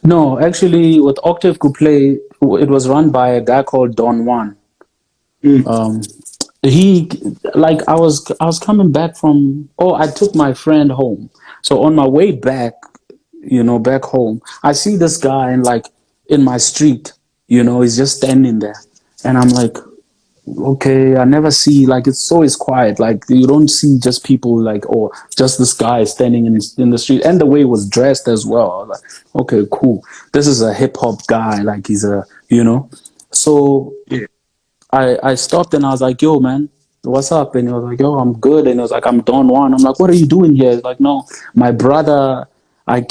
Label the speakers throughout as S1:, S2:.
S1: No, actually, with Octave Coupley, it was run by a guy called Don Juan.
S2: Mm.
S1: Um, he like I was coming back from. Oh, I took my friend home. So on my way back, back home, I see this guy in my street. He's just standing there, and I'm like, okay, I never see like it's always quiet. Like you don't see just people like or just this guy standing in the street, and the way he was dressed as well. I was like, okay, cool. This is a hip hop guy. Like he's So
S2: Yeah.
S1: I stopped and I was like, yo, man, what's up? And he was like, yo, I'm good. And he was like, I'm Don Juan. I'm like, what are you doing here? He's like, no, my brother, I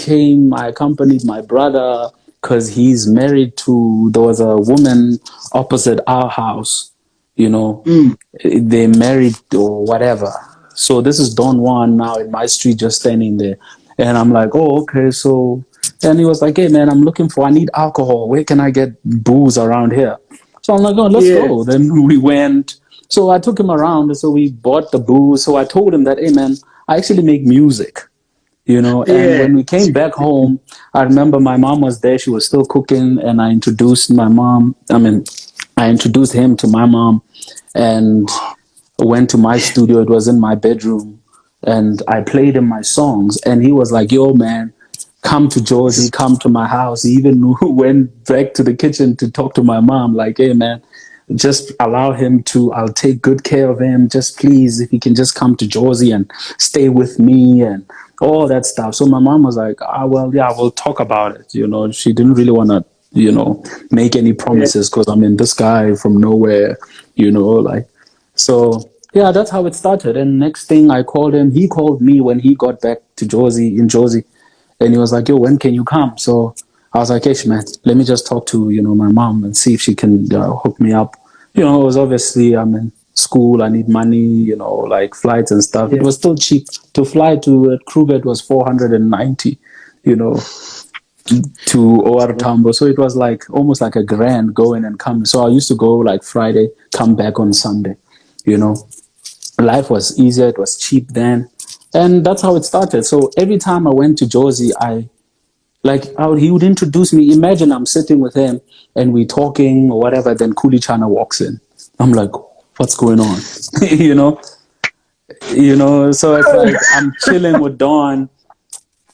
S1: accompanied my brother because he's married to, there was a woman opposite our house, you know,
S2: Mm.
S1: they married or whatever. So this is Don Juan now in my street, just standing there. And I'm like, oh, okay. So, and he was like, hey, man, I need alcohol. Where can I get booze around here? So I'm like, oh, let's
S2: Yeah.
S1: go. Then we went. So I took him around. And so we bought the booze. So I told him that, hey, man, I actually make music, And
S2: Yeah.
S1: when we came back home, I remember my mom was there. She was still cooking. And I introduced my mom. I introduced him to my mom and went to my studio. It was in my bedroom. And I played him my songs. And he was like, yo, man, come to Jersey, come to my house. He even went back to the kitchen to talk to my mom, like, hey, man, just allow him to, I'll take good care of him. Just please, if he can just come to Jersey and stay with me and all that stuff. So my mom was like, well, yeah, we'll talk about it. She didn't really want to, make any
S2: Yeah.
S1: promises because I mean, this guy from nowhere, like, so yeah, that's how it started. And next thing I called him, he called me when he got back to Jersey. And he was like, yo, when can you come? So I was like, hey, man, let me just talk to, my mom and see if she can hook me up. It was obviously, I'm in school, I need money, like flights and stuff. It
S2: Yeah.
S1: was still cheap. To fly to Kruger, it was 490, you know, to OR Tambo. So it was like almost like a grand going and coming. So I used to go like Friday, come back on Sunday, you know. Life was easier, it was cheap then. And that's how it started. So every time I went to Jersey, he would introduce me. Imagine I'm sitting with him and we talking or whatever. Then Kuli Chana walks in. I'm like, what's going on? you know, So it's like I'm chilling with Dawn.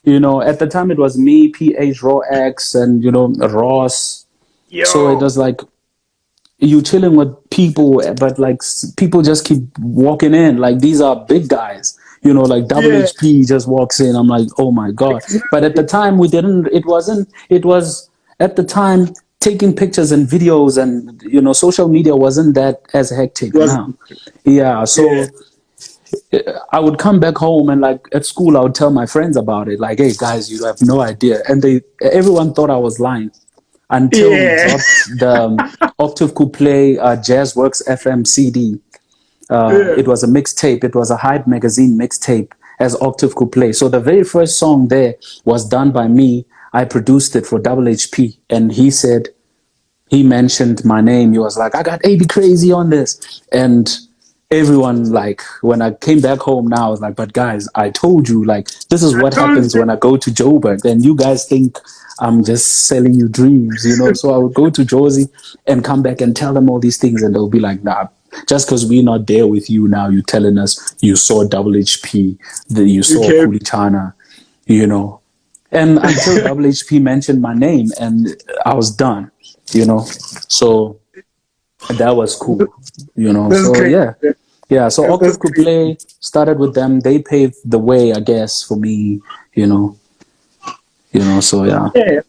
S1: At the time it was me, PH, Raw X, and Ross. So it
S2: Yo.
S1: was like you chilling with people, but like people just keep walking in. Like these are big guys. Like Double
S2: Yeah.
S1: HP just walks in. I'm like, oh my God. But at the time we didn't, it was at the time taking pictures and videos and, social media wasn't that as hectic
S2: Was
S1: now. Yeah. So
S2: yeah.
S1: I would come back home and like at school, I would tell my friends about it. Like, hey guys, you have no idea. And everyone thought I was lying until we
S2: Yeah.
S1: dropped the Octave Coupley Jazz Works FM CD.
S2: Yeah.
S1: It was a mixtape. It was a Hype magazine mixtape as Octave Coupley. So the very first song there was done by me. I produced it for Double HP. And he mentioned my name. He was like, I got AB Crazy on this. And everyone, like, when I came back home now, I was like, but guys, I told you, like, this is
S2: I
S1: what
S2: told
S1: happens
S2: you.
S1: when I go to Joburg. And you guys think I'm just selling you dreams, So I would go to Jersey and come back and tell them all these things. And they'll be like, nah, just because we're not there with you now, you're telling us you saw Double HP, that you saw
S2: Okay.
S1: Kulitana, And until Double HP mentioned my name, and I was done, So that was cool,
S2: That's
S1: So
S2: great.
S1: yeah, yeah. So
S2: That's
S1: Octave
S2: great.
S1: Coupley started with them. They paved the way, I guess, for me, So yeah.
S2: Yeah.